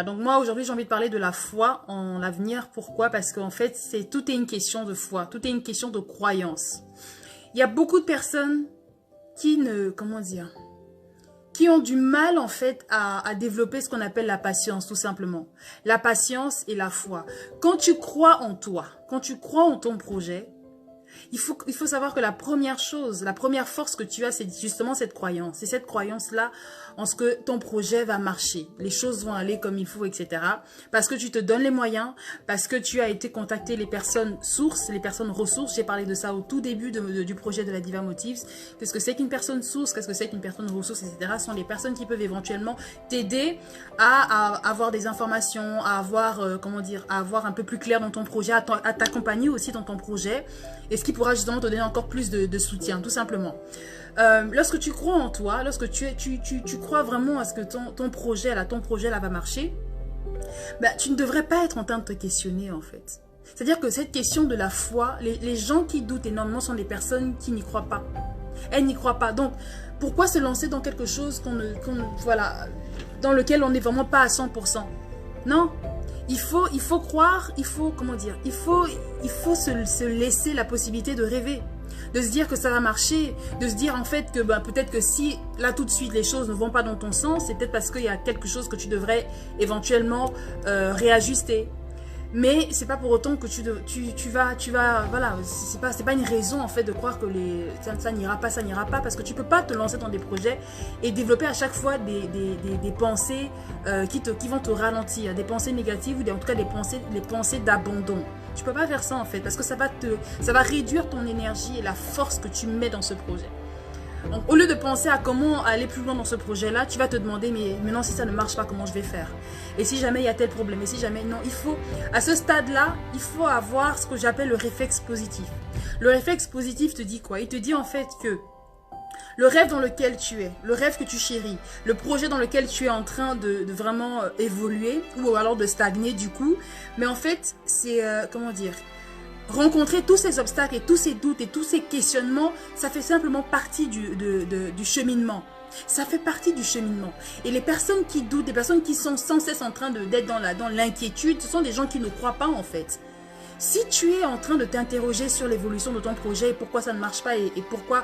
Donc moi aujourd'hui j'ai envie de parler de la foi en l'avenir. Pourquoi? Parce qu'en fait tout est une question de foi, tout est une question de croyance. Il y a beaucoup de personnes qui comment dire, qui ont du mal en fait à développer ce qu'on appelle la patience tout simplement. La patience et la foi. Quand tu crois en toi, quand tu crois en ton projet, il faut savoir que la première chose, la première force que tu as, c'est justement cette croyance. C'est cette croyance-là en ce que ton projet va marcher. Les choses vont aller comme il faut, etc. Parce que tu te donnes les moyens, parce que tu as été contacter les personnes sources, les personnes ressources. J'ai parlé de ça au tout début du projet de la Diva Motives. Qu'est-ce que c'est qu'une personne source, qu'est-ce que c'est qu'une personne ressource, etc. Ce sont les personnes qui peuvent éventuellement t'aider à avoir des informations, à avoir, comment dire, à avoir un peu plus clair dans ton projet, à t'accompagner aussi dans ton projet. Et ce qui pourra justement te donner encore plus de soutien, tout simplement. Lorsque tu crois en toi, lorsque tu crois vraiment à ce que ton projet là va marcher, bah, tu ne devrais pas être en train de te questionner en fait. C'est-à-dire que cette question de la foi, les gens qui doutent énormément sont des personnes qui n'y croient pas. Elles n'y croient pas. Donc, pourquoi se lancer dans quelque chose voilà, dans lequel on n'est vraiment pas à 100%? Non. Il faut croire, comment dire, il faut se laisser la possibilité de rêver, de se dire que ça va marcher, de se dire en fait que peut-être que si là tout de suite les choses ne vont pas dans ton sens, c'est peut-être parce qu'il y a quelque chose que tu devrais éventuellement réajuster. Mais c'est pas pour autant que tu vas, voilà, c'est pas une raison en fait de croire que ça n'ira pas, parce que tu peux pas te lancer dans des projets et développer à chaque fois des pensées qui vont te ralentir, des pensées négatives ou en tout cas les pensées d'abandon. Tu peux pas faire ça en fait, parce que ça va réduire ton énergie et la force que tu mets dans ce projet. Donc, au lieu de penser à comment aller plus loin dans ce projet-là, tu vas te demander, mais maintenant, si ça ne marche pas, comment je vais faire? Et si jamais il y a tel problème? Et si jamais, non, à ce stade-là, il faut avoir ce que j'appelle le réflexe positif. Le réflexe positif te dit quoi? Il te dit en fait que le rêve dans lequel tu es, le rêve que tu chéris, le projet dans lequel tu es en train de vraiment évoluer, ou alors de stagner du coup, mais en fait, c'est, comment dire, rencontrer tous ces obstacles et tous ces doutes et tous ces questionnements, ça fait simplement partie du cheminement. Ça fait partie du cheminement. Et les personnes qui doutent, les personnes qui sont sans cesse en train d'être dans l'inquiétude, ce sont des gens qui ne croient pas en fait. Si tu es en train de t'interroger sur l'évolution de ton projet et pourquoi ça ne marche pas et pourquoi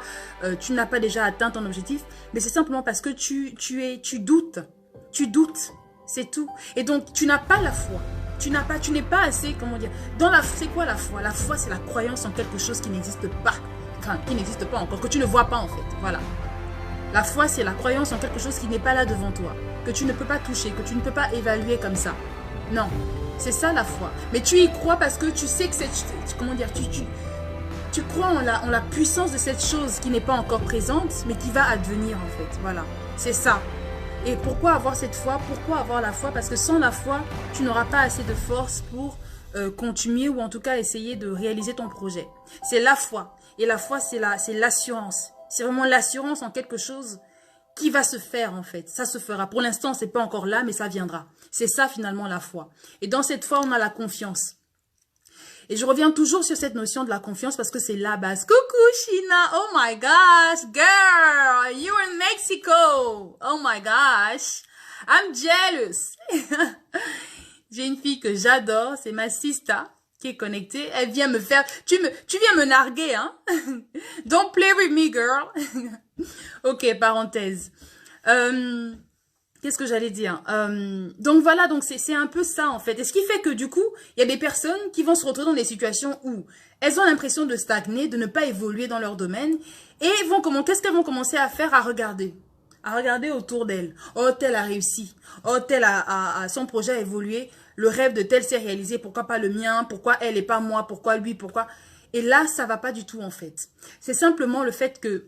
tu n'as pas déjà atteint ton objectif, mais c'est simplement parce que tu doutes. Tu doutes, c'est tout. Et donc, tu n'as pas la foi. Tu n'es pas assez, comment dire, c'est quoi la foi? La foi, c'est la croyance en quelque chose qui n'existe pas. Enfin, qui n'existe pas encore, que tu ne vois pas en fait, voilà. La foi, c'est la croyance en quelque chose qui n'est pas là devant toi, que tu ne peux pas toucher, que tu ne peux pas évaluer comme ça. Non, c'est ça la foi. Mais tu y crois parce que tu sais que c'est, comment dire, tu crois en la puissance de cette chose qui n'est pas encore présente, mais qui va advenir en fait, voilà. C'est ça. Et pourquoi avoir cette foi? Pourquoi avoir la foi? Parce que sans la foi, tu n'auras pas assez de force pour continuer ou en tout cas essayer de réaliser ton projet. C'est la foi. Et la foi, c'est l'assurance. C'est vraiment l'assurance en quelque chose qui va se faire en fait. Ça se fera. Pour l'instant, c'est pas encore là, mais ça viendra. C'est ça finalement la foi. Et dans cette foi, on a la confiance. Et je reviens toujours sur cette notion de la confiance parce que c'est la base. Coucou China, oh my gosh, girl, you're in Mexico. Oh my gosh, I'm jealous. J'ai une fille que j'adore, c'est ma sista qui est connectée. Elle vient me faire, tu viens me narguer, hein. Don't play with me, girl. Ok, parenthèse. Qu'est-ce que j'allais dire? Donc voilà, donc c'est un peu ça en fait. Et ce qui fait que du coup, il y a des personnes qui vont se retrouver dans des situations où elles ont l'impression de stagner, de ne pas évoluer dans leur domaine. Et qu'est-ce qu'elles vont commencer à faire? À regarder autour d'elles. Oh, tel a réussi. Oh, tel son projet a évolué. Le rêve de tel s'est réalisé. Pourquoi pas le mien? Pourquoi elle et pas moi? Pourquoi lui? Pourquoi? Et là, ça va pas du tout en fait. C'est simplement le fait que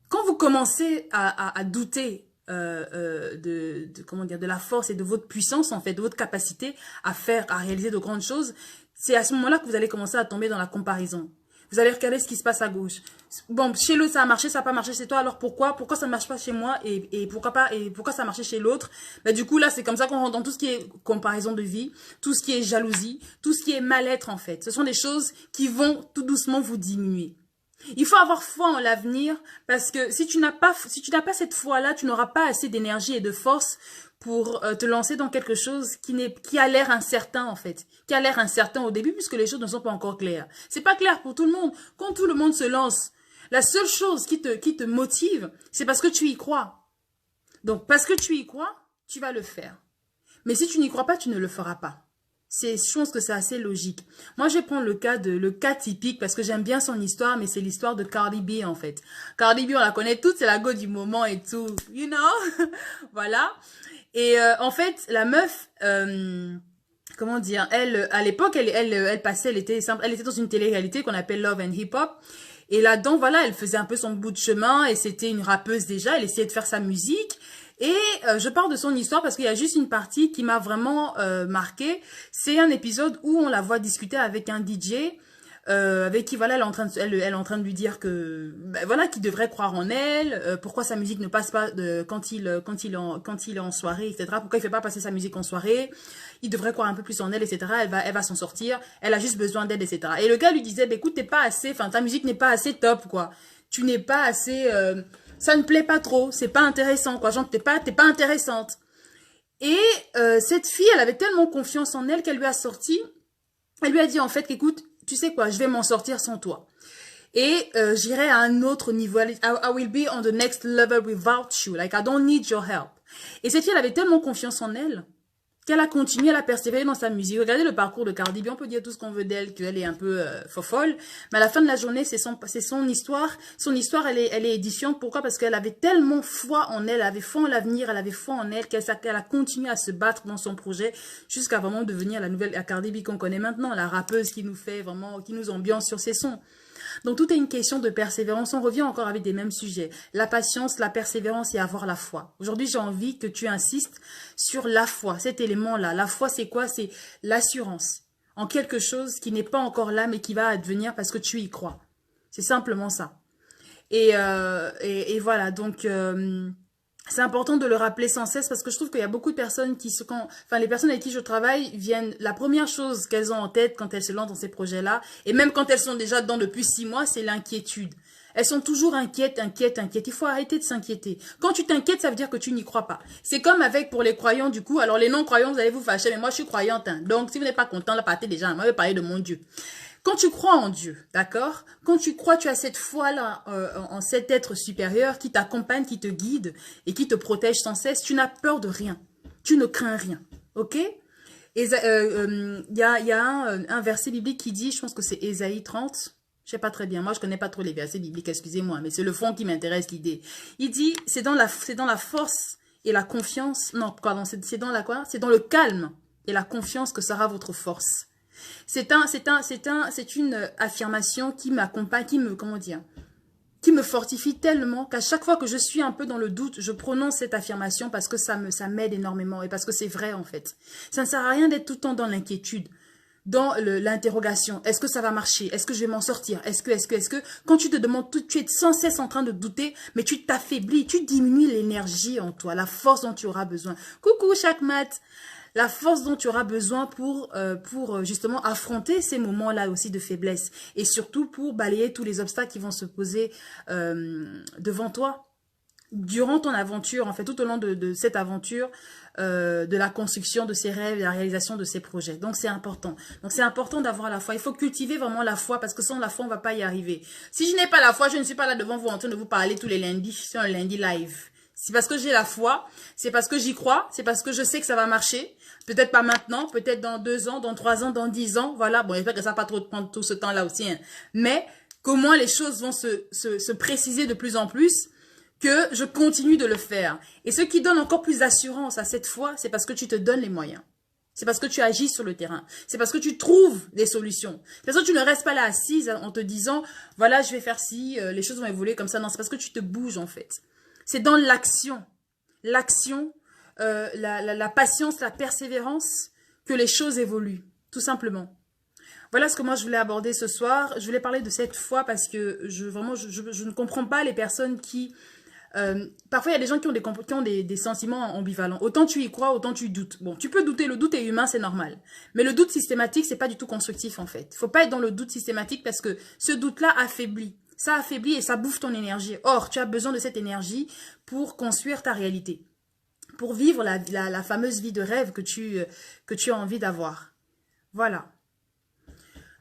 quand vous commencez à douter comment dire, de la force et de votre puissance en fait, de votre capacité à réaliser de grandes choses, c'est à ce moment-là que vous allez commencer à tomber dans la comparaison. Vous allez regarder ce qui se passe à gauche. Bon, chez l'autre ça a marché, ça n'a pas marché chez toi, alors pourquoi ça ne marche pas chez moi et pourquoi ça a marché chez l'autre? Bah, du coup là c'est comme ça qu'on rentre dans tout ce qui est comparaison de vie, tout ce qui est jalousie, tout ce qui est mal-être en fait. Ce sont des choses qui vont tout doucement vous diminuer. Il faut avoir foi en l'avenir parce que si tu n'as pas cette foi-là, tu n'auras pas assez d'énergie et de force pour te lancer dans quelque chose qui a l'air incertain en fait, qui a l'air incertain au début puisque les choses ne sont pas encore claires. C'est pas clair pour tout le monde. Quand tout le monde se lance, la seule chose qui te motive, c'est parce que tu y crois. Donc parce que tu y crois, tu vas le faire. Mais si tu n'y crois pas, tu ne le feras pas. Je pense que c'est assez logique. Moi, je vais prendre le cas typique parce que j'aime bien son histoire, mais c'est l'histoire de Cardi B en fait. Cardi B, on la connaît toutes, c'est la go du moment et tout, you know. Voilà. Et en fait, la meuf, comment dire, elle, à l'époque, elle passait, elle était dans une télé-réalité qu'on appelle Love and Hip Hop. Et là-dedans, voilà, elle faisait un peu son bout de chemin et c'était une rappeuse déjà, elle essayait de faire sa musique. Et je parle de son histoire parce qu'il y a juste une partie qui m'a vraiment marqué. C'est un épisode où on la voit discuter avec un DJ avec qui voilà elle est en train de lui dire que ben, voilà qu'il devrait croire en elle, pourquoi sa musique ne passe pas quand il est en soirée, etc. Pourquoi il fait pas passer sa musique en soirée. Il devrait croire un peu plus en elle, etc. Elle va s'en sortir. Elle a juste besoin d'aide, etc. Et le gars lui disait, bah, écoute, t'es pas assez, enfin ta musique n'est pas assez top, quoi. Tu n'es pas assez, ça ne plaît pas trop, c'est pas intéressant, quoi. Genre t'es pas intéressante. Et cette fille, elle avait tellement confiance en elle qu'elle lui a sorti. Elle lui a dit en fait qu'écoute, tu sais quoi, je vais m'en sortir sans toi. Et j'irai à un autre niveau. I will be on the next level without you. Like, I don't need your help. Et cette fille, elle avait tellement confiance en elle qu'elle a continué, elle a persévéré dans sa musique. Regardez le parcours de Cardi B. On peut dire tout ce qu'on veut d'elle, qu'elle est un peu fofolle. Mais à la fin de la journée, c'est son histoire. Son histoire, elle est édifiante. Pourquoi? Parce qu'elle avait tellement foi en elle, elle avait foi en l'avenir, elle avait foi en elle, qu'elle a continué à se battre dans son projet jusqu'à vraiment devenir la nouvelle Cardi B qu'on connaît maintenant, la rappeuse qui nous fait vraiment, qui nous ambiance sur ses sons. Donc, tout est une question de persévérance. On revient encore avec des mêmes sujets. La patience, la persévérance et avoir la foi. Aujourd'hui, j'ai envie que tu insistes sur la foi, cet élément-là. La foi, c'est quoi? C'est l'assurance en quelque chose qui n'est pas encore là, mais qui va advenir parce que tu y crois. C'est simplement ça. Et voilà, donc... c'est important de le rappeler sans cesse parce que je trouve qu'il y a beaucoup de personnes les personnes avec qui je travaille viennent, la première chose qu'elles ont en tête quand elles se lancent dans ces projets-là, et même quand elles sont déjà dedans depuis 6 mois, c'est l'inquiétude. Elles sont toujours inquiètes. Il faut arrêter de s'inquiéter. Quand tu t'inquiètes, ça veut dire que tu n'y crois pas. C'est comme pour les croyants du coup. Alors les non-croyants, vous allez vous fâcher, mais moi je suis croyante. Hein. Donc si vous n'êtes pas content, là partez déjà. Moi je vais parler de mon Dieu. Quand tu crois en Dieu, d'accord? Quand tu crois, tu as cette foi-là en cet être supérieur qui t'accompagne, qui te guide et qui te protège sans cesse. Tu n'as peur de rien. Tu ne crains rien. Ok? Et il y a un verset biblique qui dit, je pense que c'est Ésaïe 30. Je sais pas très bien. Moi, je connais pas trop les versets bibliques, excusez-moi. Mais c'est le fond qui m'intéresse, l'idée. Il dit, c'est dans la force et la confiance. Non, pardon, c'est dans la quoi? C'est dans le calme et la confiance que sera votre force. C'est une affirmation qui m'accompagne, qui me fortifie tellement qu'à chaque fois que je suis un peu dans le doute, je prononce cette affirmation parce que ça m'aide énormément et parce que c'est vrai en fait. Ça ne sert à rien d'être tout le temps dans l'inquiétude, dans l'interrogation. Est-ce que ça va marcher? Est-ce que je vais m'en sortir? Est-ce que quand tu te demandes tout, tu es sans cesse en train de douter, mais tu t'affaiblis, tu diminues l'énergie en toi, la force dont tu auras besoin. Coucou Chakmat! La force dont tu auras besoin pour justement affronter ces moments-là aussi de faiblesse. Et surtout pour balayer tous les obstacles qui vont se poser devant toi. Durant ton aventure, en fait, tout au long de cette aventure, de la construction de ces rêves, de la réalisation de ces projets. Donc, c'est important. Donc, c'est important d'avoir la foi. Il faut cultiver vraiment la foi parce que sans la foi, on ne va pas y arriver. Si je n'ai pas la foi, je ne suis pas là devant vous en train de vous parler tous les lundis sur un lundi live. C'est parce que j'ai la foi, c'est parce que j'y crois, c'est parce que je sais que ça va marcher. Peut-être pas maintenant, peut-être dans 2 ans, dans 3 ans, dans 10 ans. Voilà, bon, j'espère que ça va pas trop prendre tout ce temps-là aussi. Hein. Mais comment les choses vont se préciser de plus en plus que je continue de le faire. Et ce qui donne encore plus d'assurance à cette foi, c'est parce que tu te donnes les moyens. C'est parce que tu agis sur le terrain. C'est parce que tu trouves des solutions. C'est parce que tu ne restes pas là assise en te disant, voilà, je vais faire ci, les choses vont évoluer comme ça. Non, c'est parce que tu te bouges en fait. C'est dans l'action. L'action, la patience, la persévérance que les choses évoluent, tout simplement. Voilà ce que moi je voulais aborder ce soir. Je voulais parler de cette foi parce que je ne comprends pas les personnes qui... parfois, il y a des gens qui ont des sentiments ambivalents. Autant tu y crois, autant tu doutes. Bon, tu peux douter, le doute est humain, c'est normal. Mais le doute systématique, c'est pas du tout constructif en fait. Il faut pas être dans le doute systématique parce que ce doute-là affaiblit. Ça affaiblit et ça bouffe ton énergie. Or, tu as besoin de cette énergie pour construire ta réalité. pour vivre la fameuse vie de rêve que tu as envie d'avoir. Voilà.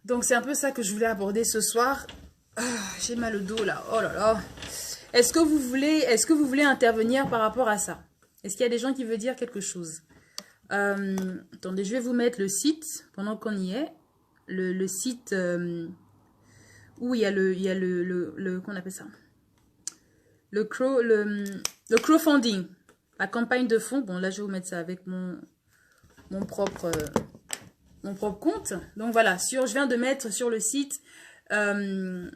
Donc, c'est un peu ça que je voulais aborder ce soir. Ah, j'ai mal au dos, là. Oh là là. Est-ce que vous voulez intervenir par rapport à ça? Est-ce qu'il y a des gens qui veulent dire quelque chose? Attendez, je vais vous mettre le site pendant qu'on y est. Le site où il y a qu'on appelle ça? Le crowdfunding. La campagne de fonds. Bon, là, je vais vous mettre ça avec mon propre compte. Donc, voilà. Je viens de mettre sur le site... pardon,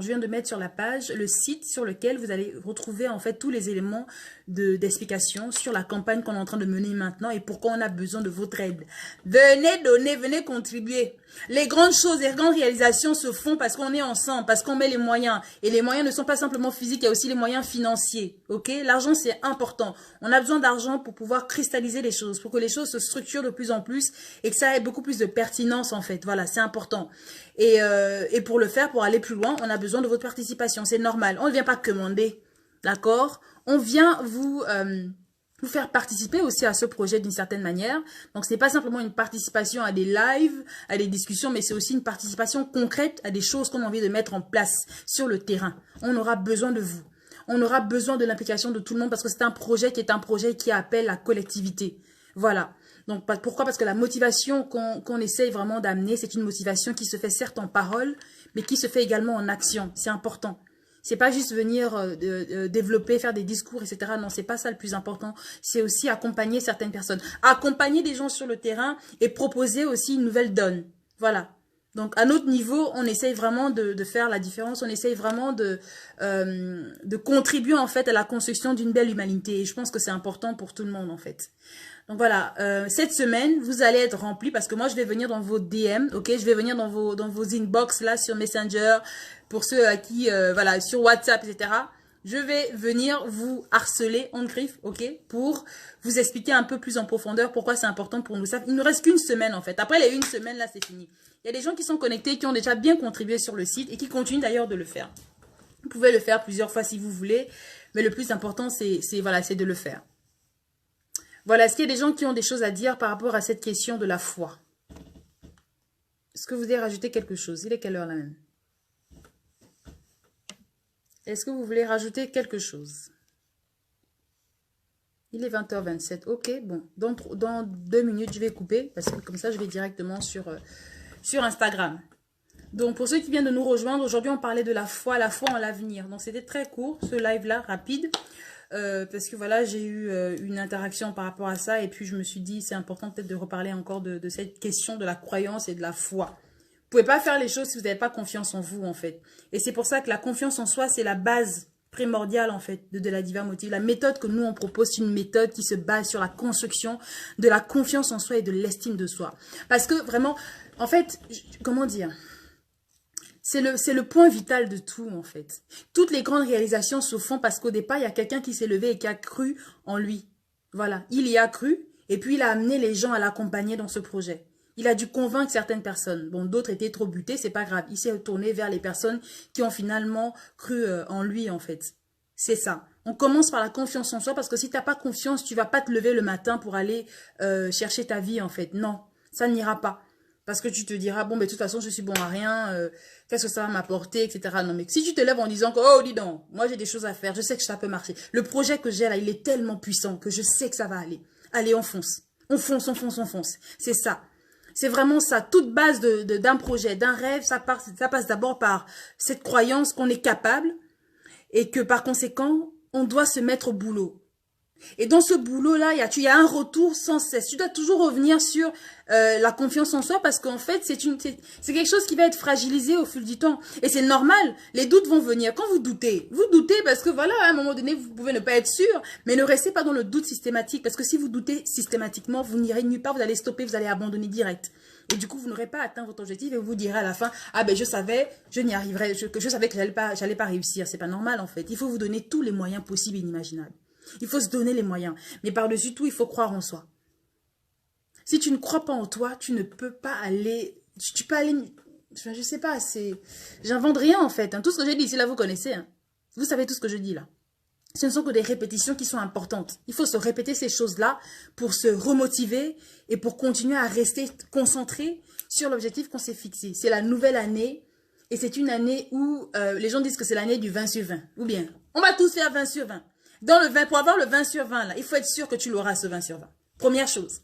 je viens de mettre sur la page le site sur lequel vous allez retrouver en fait tous les éléments d'explication sur la campagne qu'on est en train de mener maintenant et pourquoi on a besoin de votre aide. Venez donner, venez contribuer. Les grandes choses, les grandes réalisations se font parce qu'on est ensemble, parce qu'on met les moyens. Et les moyens ne sont pas simplement physiques, il y a aussi les moyens financiers. Ok? L'argent, c'est important. On a besoin d'argent pour pouvoir cristalliser les choses, pour que les choses se structurent de plus en plus et que ça ait beaucoup plus de pertinence en fait. Voilà, c'est important. Et pour le faire, pour aller plus loin, on a besoin de votre participation. C'est normal. On ne vient pas commander. D'accord? On vient vous faire participer aussi à ce projet d'une certaine manière. Donc, ce n'est pas simplement une participation à des lives, à des discussions, mais c'est aussi une participation concrète à des choses qu'on a envie de mettre en place sur le terrain. On aura besoin de vous. On aura besoin de l'implication de tout le monde parce que c'est un projet qui appelle la collectivité. Voilà. Donc, pourquoi? Parce que la motivation qu'on essaye vraiment d'amener, c'est une motivation qui se fait certes en parole, mais qui se fait également en action. C'est important. C'est pas juste venir développer, faire des discours, etc. Non, c'est pas ça le plus important. C'est aussi accompagner certaines personnes. Accompagner des gens sur le terrain et proposer aussi une nouvelle donne. Voilà. Donc, à notre niveau, on essaye vraiment de faire la différence. On essaye vraiment de contribuer, en fait, à la construction d'une belle humanité. Et je pense que c'est important pour tout le monde, en fait. Donc voilà, cette semaine, vous allez être remplis parce que moi, je vais venir dans vos DM, ok? Je vais venir dans vos inbox là sur Messenger, pour ceux à qui, voilà, sur WhatsApp, etc. Je vais venir vous harceler en griffe, ok? Pour vous expliquer un peu plus en profondeur pourquoi c'est important pour nous. Il ne reste qu'une semaine en fait. Après les une semaine, là, c'est fini. Il y a des gens qui sont connectés, qui ont déjà bien contribué sur le site et qui continuent d'ailleurs de le faire. Vous pouvez le faire plusieurs fois si vous voulez, mais le plus important, c'est de le faire. Voilà, est-ce qu'il y a des gens qui ont des choses à dire par rapport à cette question de la foi? Est-ce que vous voulez rajouter quelque chose? Il est quelle heure là même? Est-ce que vous voulez rajouter quelque chose? Il est 20h27. Ok, bon. Dans 2 minutes, je vais couper parce que comme ça, je vais directement sur Instagram. Donc, pour ceux qui viennent de nous rejoindre, aujourd'hui, on parlait de la foi en l'avenir. Donc, c'était très court, ce live-là, rapide. Parce que voilà, j'ai eu une interaction par rapport à ça et puis je me suis dit c'est important peut-être de reparler encore de cette question de la croyance et de la foi. Vous pouvez pas faire les choses si vous n'avez pas confiance en vous en fait. Et c'est pour ça que la confiance en soi c'est la base primordiale en fait de la Divin Motive. La méthode que nous on propose c'est une méthode qui se base sur la construction de la confiance en soi et de l'estime de soi. Parce que vraiment, en fait, comment dire ? C'est le point vital de tout, en fait. Toutes les grandes réalisations se font parce qu'au départ, il y a quelqu'un qui s'est levé et qui a cru en lui. Voilà, il y a cru et puis il a amené les gens à l'accompagner dans ce projet. Il a dû convaincre certaines personnes. Bon, d'autres étaient trop butés, c'est pas grave. Il s'est tourné vers les personnes qui ont finalement cru en lui, en fait. C'est ça. On commence par la confiance en soi parce que si tu n'as pas confiance, tu vas pas te lever le matin pour aller chercher ta vie, en fait. Non, ça n'ira pas. Parce que tu te diras, bon, mais de toute façon, je suis bon à rien, qu'est-ce que ça va m'apporter, etc. Non, mais si tu te lèves en disant que, oh, dis donc, moi j'ai des choses à faire, je sais que ça peut marcher. Le projet que j'ai là, il est tellement puissant que je sais que ça va aller. Allez, on fonce. On fonce, on fonce, on fonce. C'est ça. C'est vraiment ça. Toute base d'un projet, d'un rêve, ça passe d'abord par cette croyance qu'on est capable et que par conséquent, on doit se mettre au boulot. Et dans ce boulot-là, il y a un retour sans cesse. Tu dois toujours revenir sur la confiance en soi parce qu'en fait, c'est quelque chose qui va être fragilisé au fil du temps. Et c'est normal, les doutes vont venir. Quand vous doutez parce que voilà, à un moment donné, vous pouvez ne pas être sûr, mais ne restez pas dans le doute systématique parce que si vous doutez systématiquement, vous n'irez nulle part, vous allez stopper, vous allez abandonner direct. Et du coup, vous n'aurez pas atteint votre objectif et vous vous direz à la fin, ah ben je savais, je n'y arriverais, je savais que j'allais pas réussir. C'est pas normal en fait. Il faut vous donner tous les moyens possibles et inimaginables. Il faut se donner les moyens. Mais par-dessus tout, il faut croire en soi. Si tu ne crois pas en toi, tu ne peux pas aller... Tu peux aller... Je sais pas, c'est... J'invente rien en fait. Hein. Tout ce que j'ai dit ici, là, vous connaissez. Hein. Vous savez tout ce que je dis là. Ce ne sont que des répétitions qui sont importantes. Il faut se répéter ces choses-là pour se remotiver et pour continuer à rester concentré sur l'objectif qu'on s'est fixé. C'est la nouvelle année et c'est une année où les gens disent que c'est l'année du 20 sur 20. Ou bien, on va tous faire 20 sur 20. Dans le 20, pour avoir le 20 sur 20, là, il faut être sûr que tu l'auras, ce 20 sur 20. Première chose.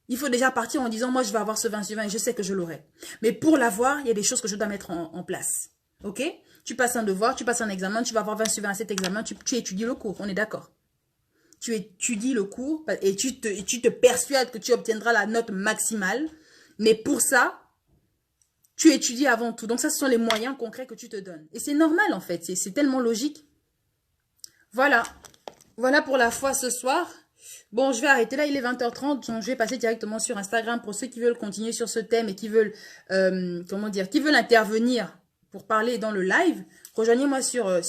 Il faut déjà partir en disant, moi, je vais avoir ce 20 sur 20 et je sais que je l'aurai. Mais pour l'avoir, il y a des choses que je dois mettre en place. OK? Tu passes un devoir, tu passes un examen, tu vas avoir 20 sur 20 à cet examen, tu étudies le cours, on est d'accord. Tu étudies le cours et tu te persuades que tu obtiendras la note maximale. Mais pour ça, tu étudies avant tout. Donc ça, ce sont les moyens concrets que tu te donnes. Et c'est normal en fait, c'est tellement logique. Voilà. Voilà pour la foi ce soir. Bon, je vais arrêter là, il est 20h30, donc je vais passer directement sur Instagram pour ceux qui veulent continuer sur ce thème et qui veulent, comment dire, qui veulent intervenir pour parler dans le live. Rejoignez-moi sur